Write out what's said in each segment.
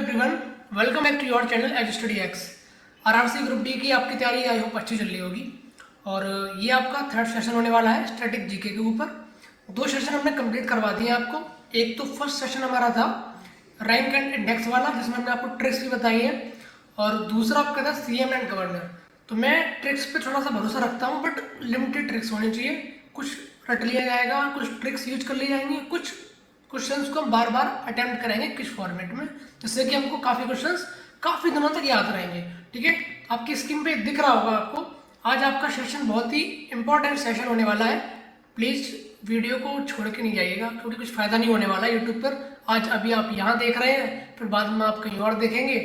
Everyone, welcome back to your channel as study X. RRC group D की आपकी तैयारी I hope अच्छी चल रही होगी। और ये आपका थर्ड सेशन होने वाला है स्टैटिक जीके के ऊपर। दो सेशन हमने कंप्लीट करवा दिए आपको। एक तो फर्स्ट सेशन हमारा था रैंक एंड इंडेक्स वाला, जिसमें हमने आपको ट्रिक्स भी बताई है, और दूसरा आपका था सीएम एंड गवर्नर। तो मैं ट्रिक्स पे थोड़ा सा भरोसा रखता हूँ, बट लिमिटेड ट्रिक्स होनी चाहिए। कुछ रट लिया जाएगा, कुछ ट्रिक्स यूज कर ली जाएंगी, कुछ क्वेश्चंस को हम बार बार अटेम्प्ट करेंगे किस फॉर्मेट में, जिससे कि हमको काफ़ी क्वेश्चंस काफ़ी दिनों तक याद रहेंगे। ठीक है, आपकी स्क्रीन पे दिख रहा होगा आपको। आज आपका सेशन बहुत ही इंपॉर्टेंट सेशन होने वाला है। प्लीज़ वीडियो को छोड़ के नहीं जाइएगा, क्योंकि कुछ फ़ायदा नहीं होने वाला है यूट्यूब पर। आज अभी आप यहाँ देख रहे हैं, फिर बाद में आप कहीं और देखेंगे।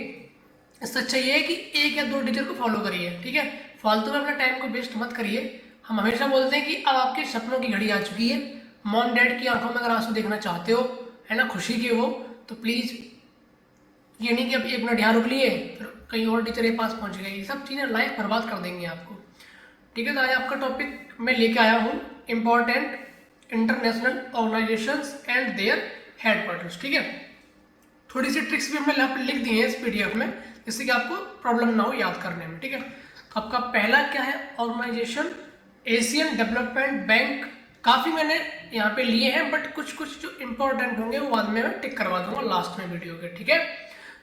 इससे अच्छा ये है कि एक या दो टीचर को फॉलो करिए। ठीक है, फालतू में अपना टाइम को वेस्ट मत करिए। हम हमेशा बोलते हैं कि अब आपके सपनों की घड़ी आ चुकी है। मॉम डैड की आंखों में अगर आंसू देखना चाहते हो, है ना, खुशी के हो, तो प्लीज़ ये नहीं कि अब 1 मिनट यहाँ रुक लिए फिर कहीं और टीचर के पास पहुँच गए। ये सब चीज़ें लाइफ बर्बाद कर देंगी आपको। ठीक है, तो आज आपका टॉपिक मैं लेके आया हूँ important international organisations and their headquarters. ठीक है, थोड़ी सी ट्रिक्स भी हमने यहाँ पर लिख दी है इस पीडीएफ में, जिससे कि आपको प्रॉब्लम ना हो याद करने में। ठीक है, तो आपका पहला क्या है, ऑर्गेनाइजेशन एशियन डेवलपमेंट बैंक। काफ़ी मैंने यहाँ पे लिए हैं, बट कुछ कुछ जो इंपॉर्टेंट होंगे वो बाद में मैं टिक करवा दूंगा लास्ट में वीडियो के। ठीक है,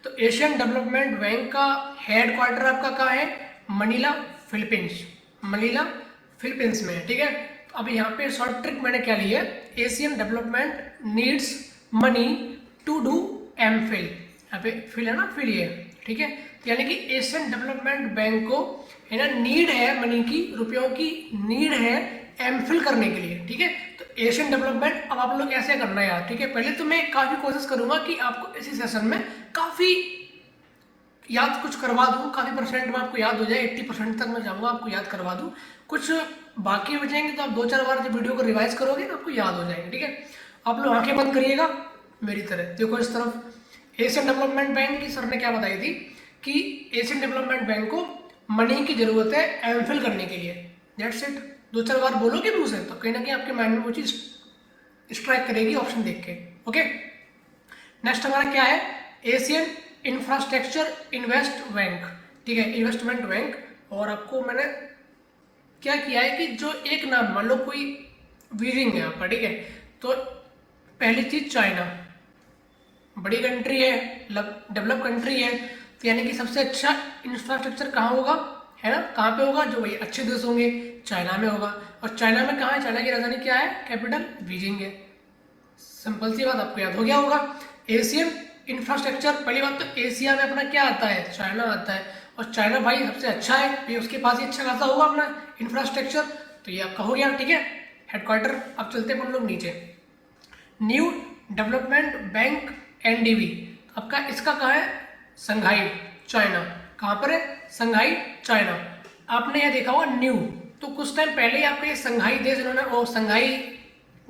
तो एशियन डेवलपमेंट बैंक का हेड क्वार्टर आपका कहाँ है, मनीला फिलीपींस। मनीला फिलीपींस में है। ठीक है, तो अब यहाँ पे शॉर्ट ट्रिक मैंने क्या ली है, Asian development needs money to do MPhil. यहाँ पे फिल है ना, फिल ये। ठीक है, तो यानी कि एशियन डेवलपमेंट बैंक को है ना नीड है मनी की, रुपयों की नीड है एमफिल करने के लिए। ठीक है, तो एशियन डेवलपमेंट अब आप लोग ऐसे करना है यार। ठीक है, पहले तो मैं काफ़ी कोशिश करूंगा कि आपको इसी सेशन में काफ़ी याद कुछ करवा दूं, काफ़ी परसेंट में आपको याद हो जाए। 80% तक मैं चाहूँगा आपको याद करवा दूं। कुछ बाकी बचेंगे तो आप 2-4 बार जब वीडियो को रिवाइज करोगे तो आपको याद हो जाएंगे। ठीक है, आप लोग आंखें बंद करिएगा मेरी तरह, देखो इस तरफ। एशियन डेवलपमेंट बैंक की सर ने क्या बताई थी कि एशियन डेवलपमेंट बैंक को मनी की जरूरत है एमफिल करने के लिए। That's it. 2-4 बार बोलोगे मुंह से तो कहीं ना कहीं आपके माइंड में वो चीज स्ट्राइक करेगी ऑप्शन देख के। ओके, नेक्स्ट हमारा क्या है, एशियन इंफ्रास्ट्रक्चर इन्वेस्ट बैंक। ठीक है, इन्वेस्टमेंट बैंक। और आपको मैंने क्या किया है कि जो एक नाम, मान लो कोई वीजिंग है आपका, ठीक है, तो पहली चीज चाइना, बड़ी कंट्री है, डेवलप कंट्री है, तो यानी कि सबसे अच्छा इंफ्रास्ट्रक्चर कहाँ होगा, है ना, कहाँ पे होगा, जो भाई अच्छे देश होंगे चाइना में होगा। और चाइना में कहाँ है, चाइना की राजधानी क्या है, कैपिटल बीजिंग है। सिंपल सी बात, आपको याद हो गया होगा। एशियन इंफ्रास्ट्रक्चर, पहली बात तो एशिया में अपना क्या आता है, चाइना आता है, और चाइना भाई सबसे अच्छा है, ये उसके पास ही अच्छा खासा होगा अपना इंफ्रास्ट्रक्चर। तो ये आपका हो गया। ठीक है, हेडक्वार्टर। अब चलते हैं अपन लोग नीचे, न्यू डेवलपमेंट बैंक एनडीबी। आपका इसका कहाँ है, संघाई चाइना। कहाँ पर है, संघाई चाइना। आपने ये देखा होगा न्यू, तो कुछ टाइम पहले ही आपके संघाई देश इन्होंने, और संघाई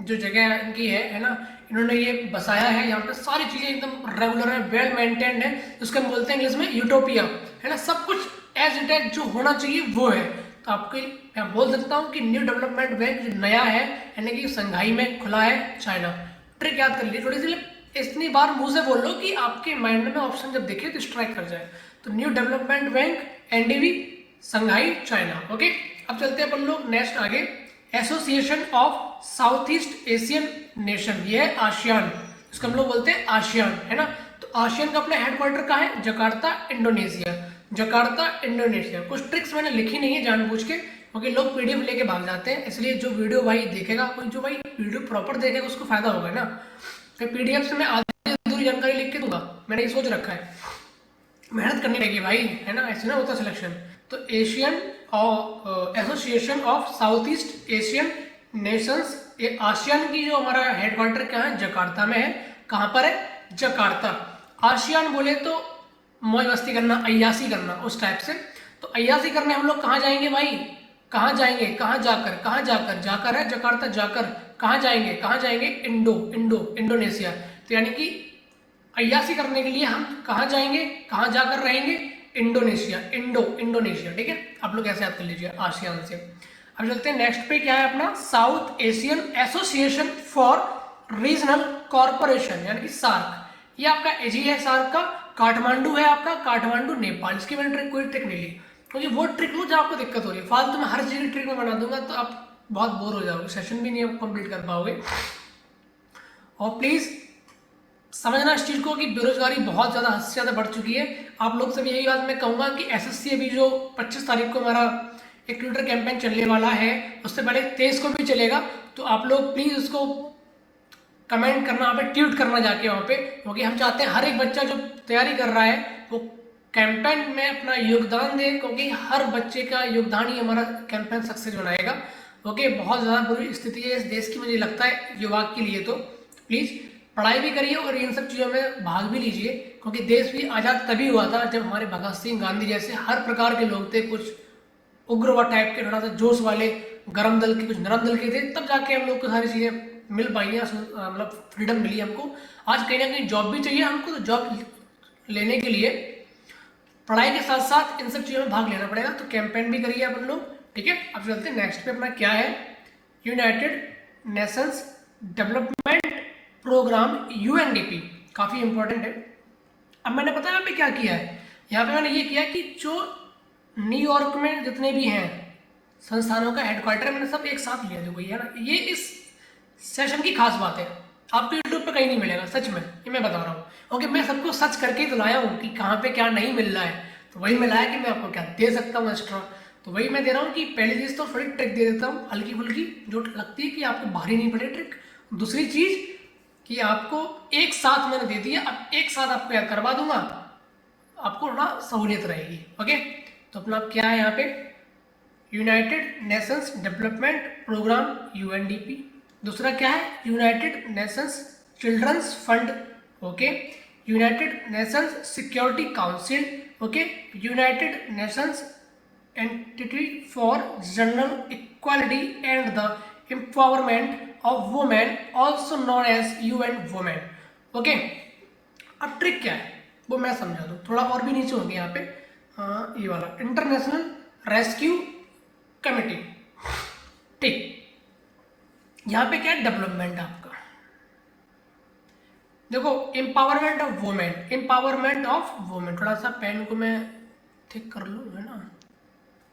जो जगह इनकी है ना, इन्होंने ये बसाया है। यहाँ पे सारी चीजें एकदम रेगुलर है, वेल मेंटेन्ड है, जिसको हम बोलते हैं इंग्लिश में यूटोपिया, है ना। सब कुछ एज इट इज जो होना चाहिए वो है। तो आपको मैं बोल सकता हूँ कि न्यू डेवलपमेंट बैंक जो नया है, यानी कि संघाई में खुला है चाइना। ट्रिक याद कर लीजिए थोड़ी सी, इतनी बार मुंह से बोल लो कि आपके माइंड में ऑप्शन जब दिखे तो स्ट्राइक कर जाए। तो न्यू डेवलपमेंट बैंक एनडीबी, संघाई चाइना। ओके, अब चलते हैं अपन लोग नेक्स्ट आगे, association of south east Asian nation. ये है आसियान, इसको हम लोग बोलते हैं आसियान, है ना। तो आसियान का अपना हेडक्वार्टर कहाँ है, जकार्ता इंडोनेशिया। Jakarta Indonesia. कुछ ट्रिक्स मैंने लिखी नहीं है जानबूझ के, क्योंकि लोग पीडीएफ लेके भाग जाते हैं, इसलिए जो वीडियो भाई देखेगा, कोई जो भाई वीडियो प्रॉपर देखेगा उसको फायदा होगा ना। फिर पीडीएफ से मैं आधी अधूरी जानकारी लिख के दूंगा, मैंने ये सोच रखा है। मेहनत करनी रहेगी भाई, है ना, ऐसे ना होता सिलेक्शन। तो Asian association of south east Asian Nations, ये आसियान की जो हमारा हेडक्वार्टर क्या है, जकार्ता में है। कहाँ पर है, जकार्ता। आसियान बोले तो मौज मस्ती करना, अय्यासी करना, उस टाइप से। तो अय्यासी करने हम लोग कहाँ जाएंगे भाई, कहाँ जाएंगे, कहाँ जाकर, कहाँ जाकर, जाकर है जकार्ता, जाकर कहाँ जाएंगे, कहाँ जाएंगे, इंडोनेशिया। तो यानी कि अय्यासी करने के लिए हम कहाँ जाएंगे, कहाँ जाकर रहेंगे, इंडोनेशिया। इंडोनेशिया। ठीक है, आप लोग ऐसे याद कर लीजिए आसियान से। अब चलते हैं नेक्स्ट पे, क्या है अपना, south Asian association for regional corporation, यानी कि सार्क। ये आपका एजी है सार्क का, काठमांडू है आपका, काठमांडू नेपाल, इसकी मैंने ट्रिक कोई ट्रिक नहीं ली, क्योंकि वो ट्रिक लो जहाँ आपको दिक्कत हो रही है। फालतू में हर चीज़ की ट्रिक में बना दूंगा तो आप बहुत बोर हो जाओगे, सेशन भी नहीं आप कंप्लीट कर पाओगे। और प्लीज़ समझना इस चीज़ को कि बेरोजगारी बहुत ज़्यादा हद से ज़्यादा बढ़ चुकी है। आप लोग से भी यही बात मैं कहूँगा कि एसएससी अभी जो 25 तारीख को हमारा एक ट्विटर कैंपेन चलने वाला है, उससे पहले 23 को भी चलेगा, तो आप लोग प्लीज़ उसको कमेंट करना, वहाँ पे ट्वीट करना जाके वहाँ पे, क्योंकि हम चाहते हैं हर एक बच्चा जो तैयारी कर रहा है वो कैंपेन में अपना योगदान दे, क्योंकि हर बच्चे का योगदान ही हमारा कैंपेन सक्सेस बनाएगा। ओके, बहुत ज़्यादा बुरी स्थिति है इस देश की, मुझे लगता है युवा के लिए। तो प्लीज़ पढ़ाई भी करिए और इन सब चीज़ों में भाग भी लीजिए, क्योंकि देश भी आज़ाद तभी हुआ था जब हमारे भगत सिंह, गांधी जैसे हर प्रकार के लोग थे, कुछ उग्रवाद टाइप के, थोड़ा सा जोश वाले, गरम दल के, कुछ नरम दल के थे, तब जाके हम लोग को सारी चीज़ें मिल पाई हैं, मतलब फ्रीडम मिली हमको। आज कहीं ना कहीं जॉब भी चाहिए हमको, तो जॉब लेने के लिए पढ़ाई के साथ साथ इन सब चीज़ों में भाग लेना पड़ेगा। तो कैंपेन भी करिए अपन लोग, ठीक है। अब चलते हैं नेक्स्ट पे, अपना क्या है, United Nations Development Programme, UNDP, काफ़ी इंपॉर्टेंट है। अब मैंने पता है यहाँ पे क्या किया है, यहाँ पे मैंने ये किया कि जो न्यूयॉर्क में जितने भी हैं संस्थानों का हेडक्वार्टर, मैंने सब एक साथ लिया, देखो ये ना, ये इस सेशन की खास बात है, आपको यूट्यूब पे कहीं नहीं मिलेगा, सच में ये मैं बता रहा हूँ। ओके, मैं सबको सच करके ही तो लाया हूँ कि कहाँ पे क्या नहीं मिल रहा है, तो वही मैं लाया कि मैं आपको क्या दे सकता हूँ एक्स्ट्रा, तो वही मैं दे रहा हूँ कि पहली चीज़ तो थोड़ी ट्रिक दे देता हूँ हल्की फुल्की, जो लगती है कि आपको भारी नहीं पड़े ट्रिक। दूसरी चीज़ कि आपको एक साथ मैंने दे दिया, अब एक साथ आपको याद करवा दूंगा, आपको थोड़ा सहूलियत रहेगी। ओके, तो अपना क्या है यहाँ पे, United Nations Development Programme, UNDP. दूसरा क्या है, United Nations children's fund, okay, United Nations Security Council, okay, United Nations entity for general equality and the empowerment of women, also known as UN Women. Okay, अब trick क्या है वो मैं समझा दूँ, थोड़ा और भी नीचे होंगे यहाँ पे, हाँ ये वाला, इंटरनेशनल रेस्क्यू कमेटी, ठीक। यहाँ पे क्या है, डेवलपमेंट आपका, देखो empowerment of women, empowerment of women, थोड़ा सा पेन को मैं ठीक कर लूँ, है ना,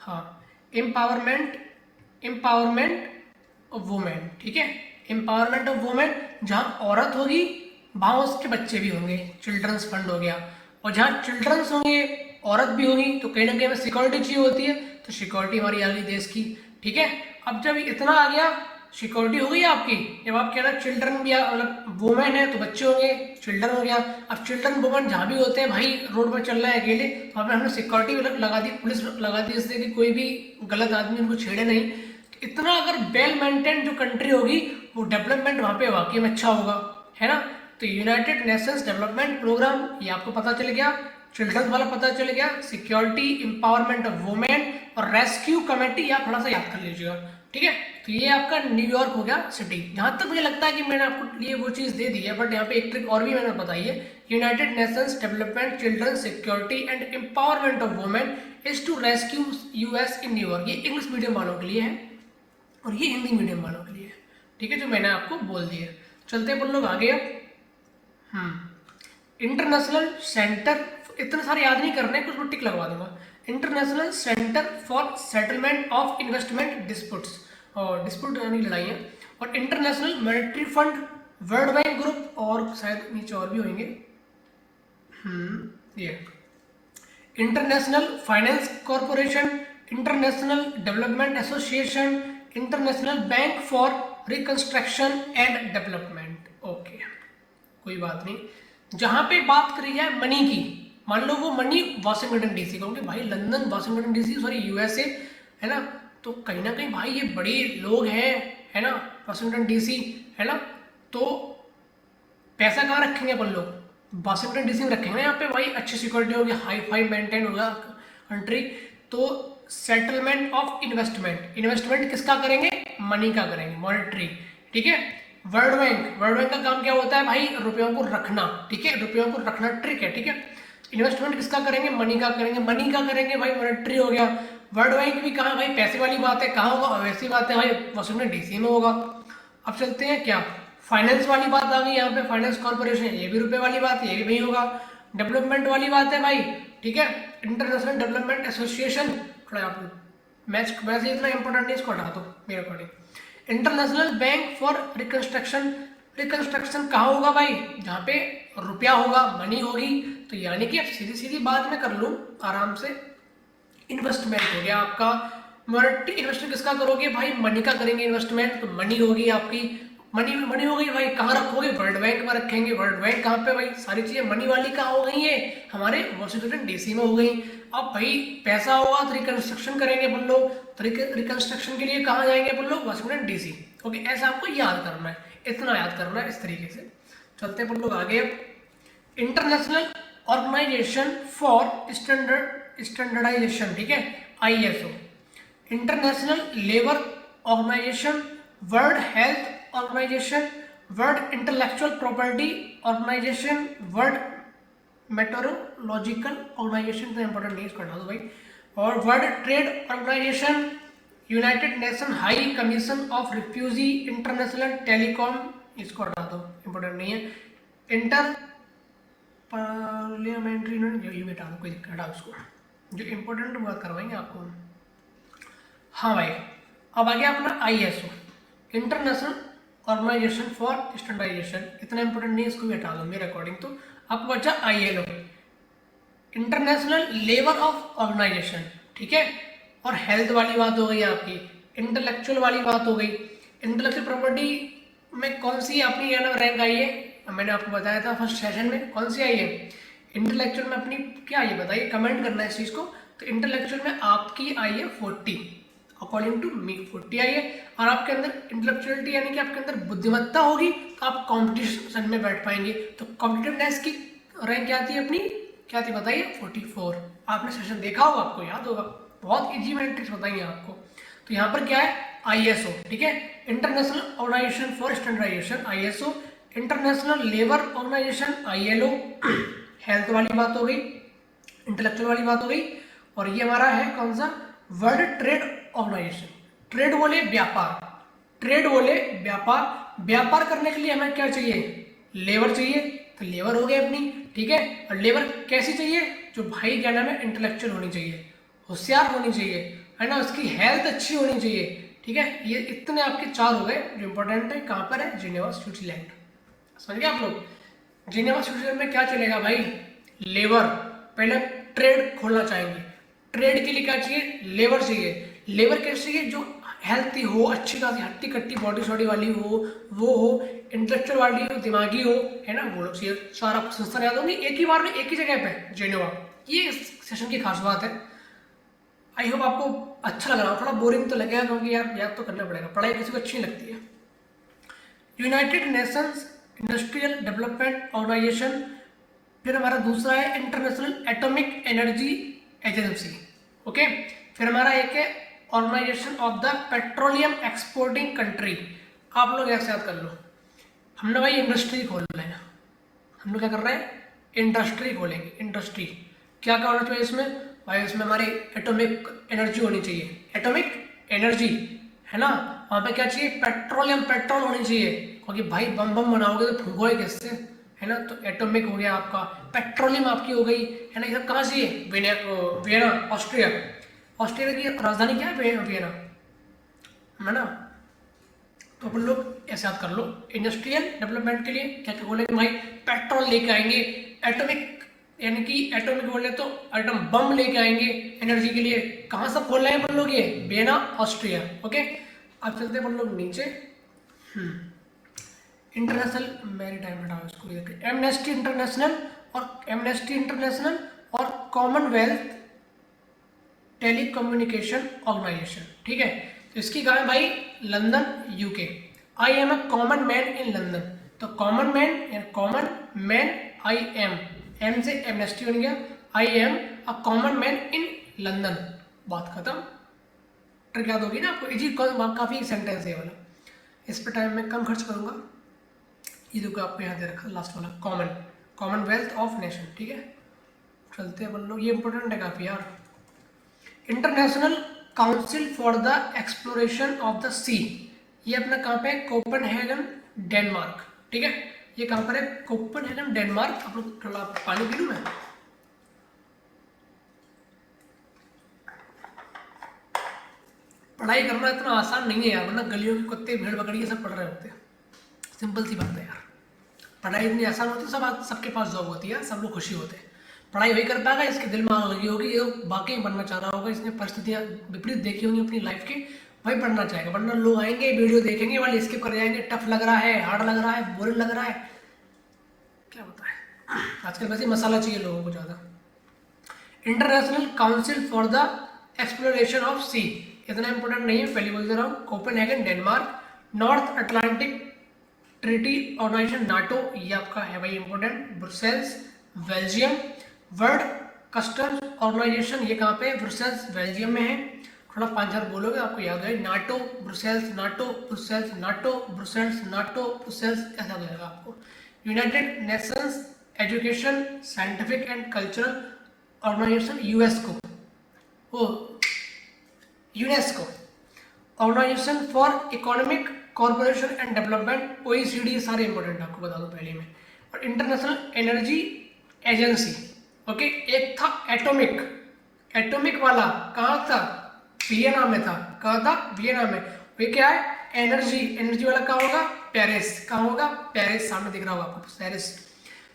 हाँ, एम्पावरमेंट, एम्पावरमेंट ऑफ वुमेन, ठीक है, एम्पावरमेंट ऑफ वुमेन, जहाँ औरत होगी वहाँ उसके बच्चे भी होंगे, चिल्ड्रंस फंड हो गया, और जहाँ चिल्ड्रंस होंगे औरत भी होगी, तो कहीं ना कहीं हमें सिक्योरिटी चाहिए होती है, तो सिक्योरिटी हमारी आ गई देश की, ठीक है। अब जब इतना आ गया, सिक्योरिटी हो गई आपकी, जब आप कह रहे हैं चिल्ड्रन भी, मतलब वुमेन है तो बच्चे होंगे, चिल्ड्रन हो गया। अब चिल्ड्रन वुमेन जहाँ भी होते हैं भाई, रोड पर चल रहे हैं अकेले, तो हमने सिक्योरिटी लगा दी, पुलिस लगा दी, इससे कि कोई भी गलत आदमी उनको छेड़े नहीं। इतना अगर वेल मेंटेन जो कंट्री होगी, वो डेवलपमेंट वहाँ पे वाकई में अच्छा होगा, है ना। तो यूनाइटेड नेशंस डेवलपमेंट प्रोग्राम, ये आपको पता चल गया, चिल्ड्रंस वाला पता चल गया, सिक्योरिटी, एम्पावरमेंट ऑफ वुमेन और रेस्क्यू कमेटी, आप थोड़ा सा याद कर लीजिएगा, ठीक है। तो ये आपका न्यूयॉर्क हो गया सिटी। जहाँ तक मुझे लगता है कि मैंने आपको ये वो चीज़ दे दी है, बट यहाँ पे एक ट्रिक और भी मैंने बताई है, United Nations development children security and empowerment of women is to rescue us in New York. ये इंग्लिश मीडियम वालों के लिए है और ये हिंदी मीडियम वालों के लिए है, ठीक है, जो मैंने आपको बोल दिया। चलते अपन लोग आगे अब, इंटरनेशनल सेंटर, इतने सारे याद नहीं करने, कुछ टिक लगवा दूंगा, international centre for settlement of investment disputes, और डिस्प्यूट यानी लड़ाइयाँ, और international monetary fund, world bank group, और शायद नीचे और भी होंगे, ये international finance corporation, international development association, international bank for reconstruction and development. Okay, कोई बात नहीं। जहाँ पे बात करी जाए मनी की, मान लो वो मनी वाशिंगटन डीसी, क्योंकि भाई London, Washington DC, sorry USA, है ना, तो कहीं ना कहीं भाई ये बड़े लोग हैं, है ना, वाशिंगटन डीसी, है ना, तो पैसा कहाँ रखेंगे अपन लोग, वाशिंगटन डीसी में रखेंगे, यहाँ पे भाई अच्छी सिक्योरिटी होगी, हाई फाई मेंटेन होगा कंट्री। तो सेटलमेंट ऑफ इन्वेस्टमेंट, इन्वेस्टमेंट किसका करेंगे, मनी का करेंगे, मॉनेटरी, ठीक है। वर्ल्ड बैंक, वर्ल्ड बैंक का काम क्या होता है भाई, रुपयों को रखना, ठीक है, रुपयों को रखना ट्रिक है, ठीक है। इन्वेस्टमेंट किसका करेंगे, मनी का करेंगे, मनी का करेंगे भाई, मॉनेटरी हो गया। वर्ल्ड बैंक भी कहाँ भाई, पैसे वाली बात है, कहाँ होगा, वैसी बात है भाई, वाशिंगटन डीसी में होगा। अब चलते हैं क्या, फाइनेंस वाली बात आ गई यहाँ पे, फाइनेंस कॉर्पोरेशन, ये भी रुपए वाली बात, ये भी वही होगा। डेवलपमेंट वाली बात है भाई, ठीक है। इंटरनेशनल डेवलपमेंट एसोसिएशन, थोड़ा आप मैच वैसे इतना इंपॉर्टेंट नहीं, इसको हटा दो मेरे according. International bank for reconstruction, reconstruction कहाँ होगा भाई, जहाँ पे रुपया होगा, मनी होगी। तो यानी कि अब सीधी सीधी बात मैं कर लूँ आराम से, इन्वेस्टमेंट हो गया आपका। इन्वेस्टमेंट किसका करोगे भाई, मनी का करेंगे इन्वेस्टमेंट, तो मनी होगी आपकी, मनी हो गई भाई, कहाँ रखोगे, वर्ल्ड बैंक में रखेंगे। वर्ल्ड बैंक कहाँ पे भाई, सारी चीजें मनी वाली कहाँ हो गई है, हमारे वॉशिंगटन डीसी में हो गई। अब भाई पैसा होगा तो रिकंस्ट्रक्शन करेंगे अपन लोग, तो रिकंस्ट्रक्शन के लिए कहाँ जाएंगे अपन लोग, वॉशिंगटन डीसी। ओके, ऐसा आपको याद करना है, इतना याद करना है इस तरीके से। चलते अपन लोग आगे। इंटरनेशनल ऑर्गेनाइजेशन फॉर स्टैंडर्डाइजेशन, ठीक है, ISO। International Labour Organisation, World Health Organisation, World Intellectual Property Organisation, World Meteorological Organisation, तो इंपॉर्टेंट नहीं, इसको हटा दो भाई। और World Trade Organisation, United Nation High Commission of Refugee, International Telecom, इसको हटा दो, इंपॉर्टेंट नहीं है। इंटर पार्लियामेंट्री, ये भी हटा दो, कोई दिक्कत, हटाओ उसको, जो इंपॉर्टेंट बात करवाएंगे आपको। हाँ भाई, अब आ गया अपना ISO, International Organisation for Standardisation, इतना इंपॉर्टेंट नहीं, इसको भी हटा दो मेरे अकॉर्डिंग। तो आपको बचा ILO, International Labour of Organisation, ठीक है। और हेल्थ वाली बात हो गई आपकी, इंटेलेक्चुअल वाली बात हो गई। इंटेलेक्चुअल प्रॉपर्टी में कौन सी अपनी रैंक आई है, मैंने आपको बताया था फर्स्ट सेशन में, कौन सी आई है इंटेलेक्चुअल में अपनी, क्या आई है बताइए, कमेंट करना है इस चीज़ को। तो इंटेलेक्चुअल में आपकी आई है 40, अकॉर्डिंग टू मी 40 आई है। और आपके अंदर इंटेलेक्चुअलिटी यानी कि आपके अंदर बुद्धिमत्ता होगी, तो आप कॉम्पिटिशन में बैठ पाएंगे। तो कॉम्पिटिटिवनेस की रैंक क्या थी अपनी, क्या थी बताइए, 44। आपने सेशन देखा होगा, आपको याद होगा, बहुत इजी मैंने ट्रिक्स बताई है आपको। तो यहाँ पर क्या है, ISO, ठीक है, International Organisation for Standardisation ISO, International Labour Organisation ILO, health वाली बात हो गई, इंटेलेक्चुअल वाली बात हो गई। और ये हमारा है कौन सा, वर्ल्ड ट्रेड ऑर्गेनाइजेशन। ट्रेड बोले व्यापार, ट्रेड बोले व्यापार, व्यापार करने के लिए हमें क्या चाहिए, लेबर चाहिए, तो लेबर हो गई अपनी, ठीक है। और लेबर कैसी चाहिए, जो भाई क्या नाम है, इंटेलेक्चुअल होनी चाहिए, होशियार होनी चाहिए, है ना, उसकी हेल्थ अच्छी होनी चाहिए, ठीक है। ये इतने आपके 4 हो गए जो इंपॉर्टेंट है। कहाँ पर है, जिनेवा स्विट्जरलैंड, समझ गए आप लोग। जिनेवा स्विट्जरलैंड में क्या चलेगा भाई, लेबर, पहले ट्रेड खोलना चाहेंगे, ट्रेड के लिए क्या चाहिए, लेबर चाहिए। लेबर कैसे चाहिए, जो हेल्थी हो, अच्छी खासी हट्टी कट्टी बॉडी शॉडी वाली हो, वो हो, इंटेलेक्चुअल वाली हो, दिमागी हो, है ना, वो लोग चाहिए। सारा संस्थान याद होंगी एक ही बार में, एक ही जगह पे, जिनेवा। ये इस सेशन की खास बात है। आई होप आपको अच्छा लग रहा हो, थोड़ा बोरिंग तो लगेगा क्योंकि याद तो करना पड़ेगा, पढ़ाई किसी को अच्छी नहीं लगती है। United Nations Industrial Development Organisation, फिर हमारा दूसरा है International Atomic Energy Agency, okay. फिर हमारा एक है Organisation of the Petroleum Exporting Country. आप लोग ऐसे याद कर लो, हमने भाई इंडस्ट्री खोल लेना, हम लोग क्या कर रहे हैं, इंडस्ट्री खोलेंगे। इंडस्ट्री क्या क्या होना चाहिए इसमें भाई, इसमें हमारी एटॉमिक एनर्जी होनी चाहिए, एटॉमिक एनर्जी, है ना। वहाँ पे क्या चाहिए, पेट्रोलियम, पेट्रोल होनी चाहिए, क्योंकि भाई बम बम बनाओगे तो फूकोगे किससे, है ना। तो एटॉमिक हो गया आपका, पेट्रोलियम आपकी हो गई, है ना। ये सब कहाँ से, वियना, ऑस्ट्रिया। ऑस्ट्रिया की राजधानी क्या है, वियना, है ना। तो अपन लोग ऐसे याद कर लो, इंडस्ट्रियल डेवलपमेंट के लिए क्या क्या बोलेंगे भाई, पेट्रोल लेके आएंगे, एटॉमिक यानी कि एटॉमिक बोले तो एटम बम लेके आएंगे एनर्जी के लिए। कहाँ से खोल रहे हैं अपन लोग, ये वियना, ऑस्ट्रिया, ओके। अब चलते हैं अपन लोग नीचे, इंटरनेशनल मैरीटाइम, हटाओ इसको, एमनेस्टी इंटरनेशनल, और एमनेस्टी इंटरनेशनल और कॉमनवेल्थ टेलीकम्युनिकेशन ऑर्गेनाइजेशन, ठीक है। तो इसकी कहा है भाई, London, UK। I am a common man in London, तो common man, common man, M से एमनेस्टी बन गया, I am a common man in London, बात खत्म। ट्रिक याद होगी ना आपको, इजी, काफी सेंटेंस है वाला, इस पर टाइम में कम खर्च करूंगा। ये देखो आपको यहाँ दे रखा लास्ट वाला, कॉमनवेल्थ ऑफ नेशन, ठीक है। चलते हैं अपन लोग, ये इंपॉर्टेंट है काफी यार। International Council for the Exploration of the Sea, ये अपना कहाँ पे, कोपेनहेगन, डेनमार्क, ठीक है। ये कहाँ पर है? Copenhagen Denmark. आप लोग थोड़ा पानी पी लूँ मैं। पढ़ाई करना इतना आसान नहीं है यार, वरना गलियों के कुत्ते भेड़ बकरी सब पढ़ रहे होते हैं। सिंपल सी बात है यार, पढ़ाई इतनी आसान होती है, सबके पास जॉब होती है, सब लोग खुशी होते हैं। पढ़ाई वही कर पाएगा इसके दिल में आग लगी होगी, ये वाकई बनना चाह रहा होगा, इसने परिस्थितियाँ विपरीत देखी होंगी अपनी लाइफ की, वही पढ़ना चाहेगा। वरना लोग आएंगे वीडियो देखेंगे वाले स्किप कर जाएंगे, टफ लग रहा है, हार्ड लग रहा है, बोरिंग लग रहा है, क्या होता है आजकल वैसे मसाला चाहिए लोगों को ज़्यादा। International Council for the Exploration of Sea, इतना इंपॉर्टेंट नहीं है, पहली बोल दे रहा हूँ। Copenhagen Denmark. North Atlantic Treaty Organization NATO, ये आपका है भाई important, Brussels Belgium. World Customs Organization, ये कहाँ पे है? ब्रुसेल्स बेल्जियम में है। थोड़ा 5 बोलोगे आपको याद है, NATO Brussels, NATO Brussels, NATO Brussels, NATO Brussels, ऐसा लगेगा आपको। United Nations education scientific and cultural Organization, यूएसको, वो UNESCO. Organization for Economic Corporation and Development, OECD, सारे इंपॉर्टेंट आपको बता दूं पहले में। और इंटरनेशनल एनर्जी एजेंसी, ओके। एक था एटॉमिक, एटॉमिक वाला कहाँ था? वियना में था। कहाँ था? वियना में। ये क्या है? एनर्जी, एनर्जी वाला कहाँ होगा? पेरिस। कहाँ होगा? पेरिस, सामने दिख रहा होगा आपको, पेरिस।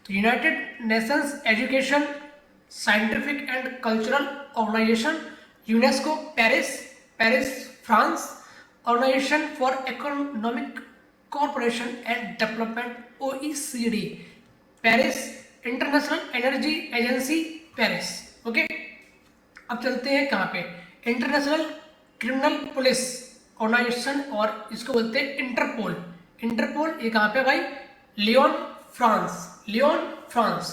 तो United Nations education scientific and cultural organisation, UNESCO, Paris, Paris France. Organisation for Economic Corporation and Development, OECD, Paris. International Energy Agency, Paris, okay. अब चलते हैं कहाँ पे? इंटरनेशनल क्रिमिनल पुलिस ऑर्गेनाइजेशन, और इसको बोलते हैं इंटरपोल। इंटरपोल ये कहाँ पे भाई? Lyon, France, Lyon, France,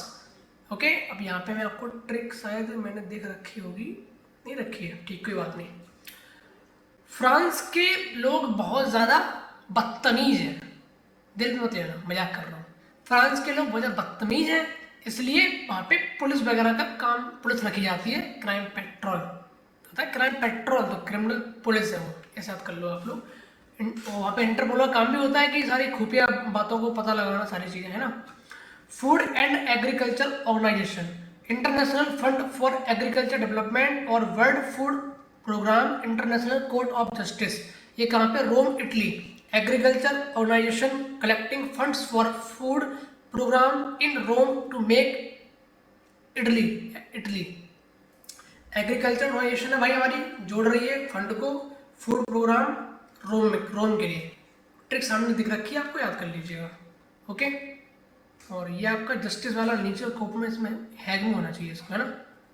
okay. अब यहाँ पे मैं आपको ट्रिक शायद मैंने देख रखी होगी, नहीं रखी है, ठीक, कोई बात नहीं। फ्रांस के लोग बहुत ज़्यादा बदतमीज हैं, दिल में मत लेना, मजाक कर रहा हूँ। फ्रांस के लोग बहुत ज़्यादा बदतमीज हैं, इसलिए वहाँ पे पुलिस वगैरह का काम, पुलिस रखी जाती है, क्राइम पेट्रोल होता है, क्राइम पेट्रोल, तो क्रिमिनल पुलिस है वो, ऐसे याद कर लो आप लोग। वहाँ पे इंटरपोल का काम भी होता है कि सारी खुफिया बातों को पता लगाना, सारी चीज़ें, है ना। Food and Agriculture Organization, International Fund for Agriculture Development और World Food Programme, International Court of Justice, ये कहाँ पे? Rome, Italy. Agriculture organization collecting funds for food programme in Rome to make Italy, Italy. Agriculture organization है भाई हमारी, जोड़ रही है फंड को फूड प्रोग्राम रोम में, रोम के लिए। ट्रिक सामने दिख रखी है आपको, याद कर लीजिएगा, ओके। और ये आपका जस्टिस वाला नीचे कोप में, इसमें हैग में होना चाहिए इसको, है ना,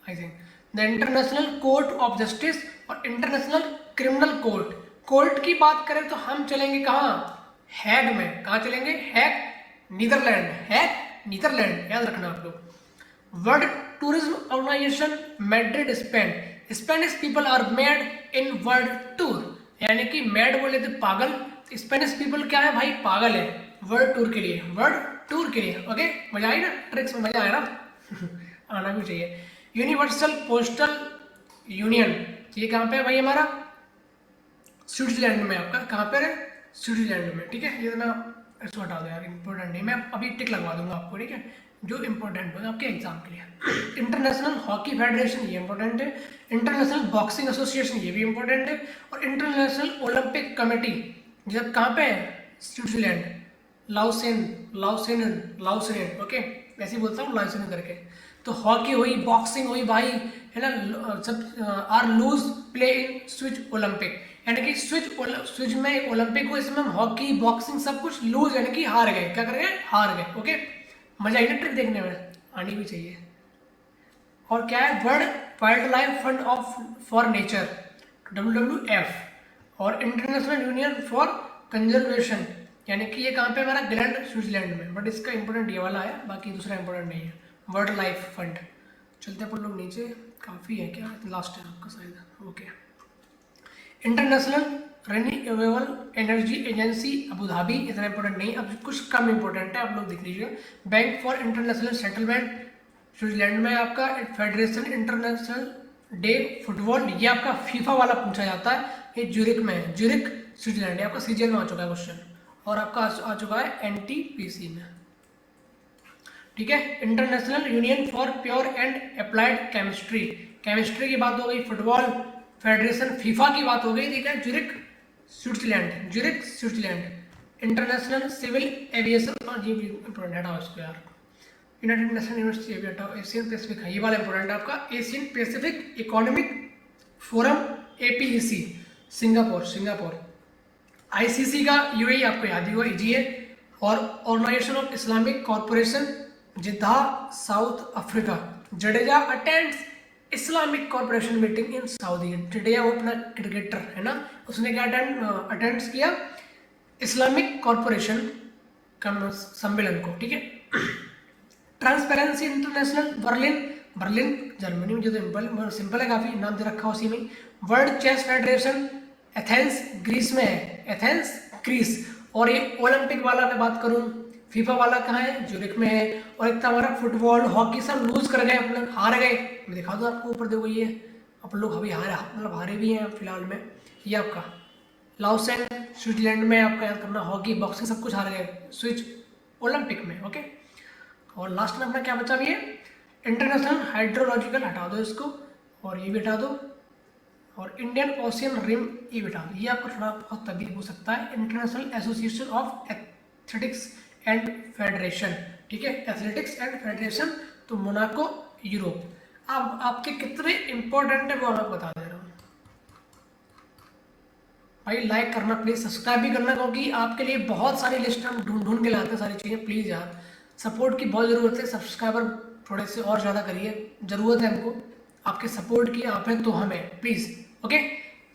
I think. The international Court of justice और इंटरनेशनल क्रिमिनल कोर्ट। कोर्ट की बात करें तो हम चलेंगे कहाँ? हैग में। कहाँ चलेंगे? हैग, नीदरलैंड, हैग नीदरलैंड, याद रखना आप लोग। World Tourism Organisation, Madrid, Spain. Spanish people are made in world tour, यानी कि मैड बोले तो पागल, स्पेनिश पीपल क्या है भाई? पागल है, वर्ल्ड टूर के लिए, वर्ल्ड टूर के लिए, ओके। मजा आई ना? ट्रिक्स में मजा आया ना? आना भी चाहिए। यूनिवर्सल पोस्टल यूनियन, ये कहाँ पे है भाई? हमारा स्विट्जरलैंड में। आपका कहाँ पे है? स्विट्जरलैंड में, ठीक है। ये ना इसको हटा दो यार, इंपॉर्टेंट नहीं, मैं अभी टिक लगवा दूंगा आपको, ठीक है, जो इंपॉर्टेंट होगा आपके एग्जाम के लिए। इंटरनेशनल हॉकी फेडरेशन, ये इंपॉर्टेंट है। इंटरनेशनल बॉक्सिंग एसोसिएशन, ये भी इंपॉर्टेंट है। और इंटरनेशनल ओलंपिक कमेटी, जब कहाँ पे है? स्विट्जरलैंड, लाउसेन, लाउसेन, लाउसेन, ओके, ऐसे ही बोलता हूँ लाउसेन करके। तो हॉकी हुई, बॉक्सिंग हुई भाई, है ना, सब are loose play in switch Olympic, यानी कि स्विच में ओलंपिक को, इसमें हम हॉकी, बॉक्सिंग सब कुछ लूज, यानी कि हार गए, क्या कर गए? हार गए, ओके। मजा आई ना ट्रिक देखने में? आनी भी चाहिए। और क्या है? World wild life fund of for nature, WWF। और इंटरनेशनल यूनियन फॉर कंजर्वेशन, यानी कि ये कहाँ पे? हमारा ग्लैंड, स्विट्जरलैंड में, बट इसका इंपॉर्टेंट ये वाला है, बाकी दूसरा इंपॉर्टेंट नहीं है। World life fund. चलते अपन लोग नीचे, काफ़ी है क्या? लास्ट है आपका शायद, okay. International renewable energy agency, Abu Dhabi, इतना इंपॉर्टेंट नहीं, अब कुछ कम इंपॉर्टेंट है, आप लोग देख लीजिए। Bank for international settlement, Switzerland में आपका। फेडरेशन इंटरनेशनल डे फुटबॉल, ये आपका फीफा वाला पूछा जाता है, ये ज्यूरिक में है, ज्यूरिक स्विट्जरलैंड, आपका सीजीएल में आ चुका है क्वेश्चन। और आपका आ चुका है NTPC में, ठीक है। International union for pure and applied chemistry, chemistry की बात हो गई। फुटबॉल फेडरेशन फीफा की बात हो गई, ठीक है। Zurich Switzerland, Zurich Switzerland. International Civil Aviation, और ये भी इंपॉर्टेंट है, हटाओ इसको यार। यूनाइटेड नेशन यूनिवर्सिटी, ये भी हटाओ। एशियन पैसिफिक है, ये वाला इंपॉर्टेंट है आपका। Asian Pacific Economic Forum, APEC, Singapore, Singapore. ICC का यूएई आपको याद ही होगा, इजी है। और Organisation of Islamic Corporation, Jeddah, South Africa. Jadeja attends Islamic Corporation meeting in Saudi. Jadeja वो अपना क्रिकेटर है ना, उसने क्या अटेंड किया, इस्लामिक कॉरपोरेशन का सम्मेलन को, ठीक है। Transparency international, Berlin, Berlin Germany में, जो तो सिंपल है काफी, नाम दे रखा उसी में। World Chess Federation Athens Greece में है, एथेंस ग्रीस। और ये ओलंपिक वाला मैं बात करूं, फीफा वाला कहाँ है, ज्यूरिख में है। और एक हमारा फुटबॉल, हॉकी सब लूज कर गए, हम लोग हार गए। मैं दिखा दूं आपको, ऊपर देखो ये आप लोग अभी मतलब हारे भी हैं फिलहाल में। ये आपका लाओसेन स्विट्जरलैंड में, आपका याद करना, हॉकी बॉक्सिंग सब कुछ हार गए स्विच ओलंपिक में, ओके। और लास्ट में अपना क्या बचा भी है, इंटरनेशनल हाइड्रोलॉजिकल, हटा दो इसको, और ये भी हटा दो। और इंडियन ओशियन रिम, ये बेटा ये आपको थोड़ा बहुत तभी हो सकता है। International association of athletics and federation, ठीक है, एथलेटिक्स एंड फेडरेशन, तो मोनाको, यूरोप। अब आपके कितने इंपॉर्टेंट है वो मैं बता दे रहा हूँ भाई। लाइक करना प्लीज, सब्सक्राइब भी करना, क्योंकि आपके लिए बहुत सारी लिस्ट हम ढूंढ ढूंढ के लाते हैं सारी चीज़ें। प्लीज़ यार, सपोर्ट की बहुत ज़रूरत है, सब्सक्राइबर थोड़े से और ज़्यादा करिए, ज़रूरत है हमको आपके सपोर्ट की। आप हैं तो हम हैं, प्लीज़, ओके।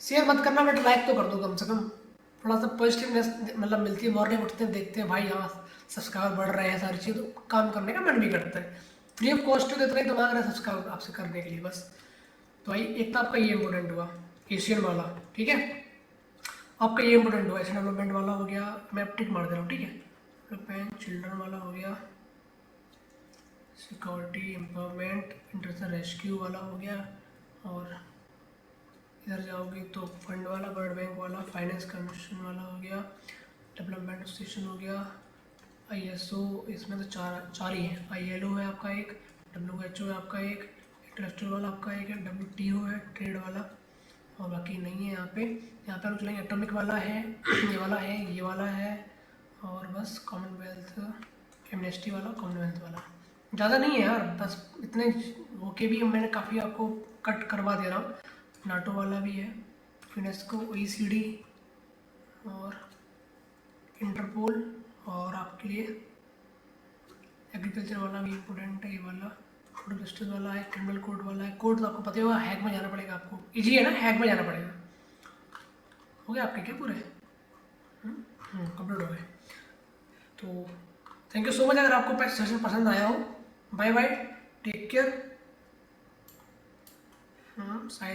शेयर मत करना बट लाइक तो कर दो कम से कम, थोड़ा सा पॉजिटिवनेस मतलब मिलती है। मॉर्निंग उठते हैं देखते हैं भाई हाँ सब्सक्राइबर बढ़ रहे हैं, सारी चीज़, तो काम करने का मन भी करता है। फ्री ऑफ कॉस्ट तो इतना ही दिमाग रहा है सब्सक्राइब आपसे करने के लिए बस। तो भाई एक तो आपका ये इंपॉर्टेंट हुआ एशियन वाला, ठीक है। आपका ये इंपॉर्टेंट हुआ, एशियन डेवलपमेंट वाला हो गया, मैं टिक मार दे रहा हूँ, ठीक है। डेवलपमेंट चिल्ड्रन वाला हो गया, सिक्योरिटी एम्पावरमेंट, इंटरनेशनल रेस्क्यू वाला हो गया। और इधर जाओगे तो फंड वाला, वर्ल्ड बैंक वाला, फाइनेंस कमीशन वाला हो गया, डेवलपमेंट एसोसिएशन हो गया, आईएसओ, इसमें तो चार ही है। आईएलओ है आपका एक, डब्ल्यूएचओ है आपका एक, इंटरनेशनल वाला आपका एक है, डब्ल्यूटीओ है ट्रेड वाला, और बाकी नहीं है यहाँ पे। यहाँ पे हम चलेंगे, एटॉमिक वाला है, ये वाला है, ये वाला है, और बस कॉमनवेल्थ, एमनेस्टी वाला, कॉमनवेल्थ वाला। ज़्यादा नहीं है यार, बस इतने होके भी मैंने काफ़ी आपको कट करवा दे रहा हूँ। नाटो वाला भी है, यूनेस्को, ओईसीडी और इंटरपोल, और आपके लिए एग्रीकल्चर वाला भी इम्पोर्टेंट है, ये वाला फूड जस्टिस वाला है, क्रिमिनल कोड वाला है। कोड तो आपको पता होगा, हैक में जाना पड़ेगा आपको, इजी है ना, हैक में जाना पड़ेगा। हो गया आपके क्या पूरे कंप्लीट हो गए। तो थैंक यू सो मच, अगर आपको सेशन पसंद आया हो, बाय बाय, टेक केयर। शायद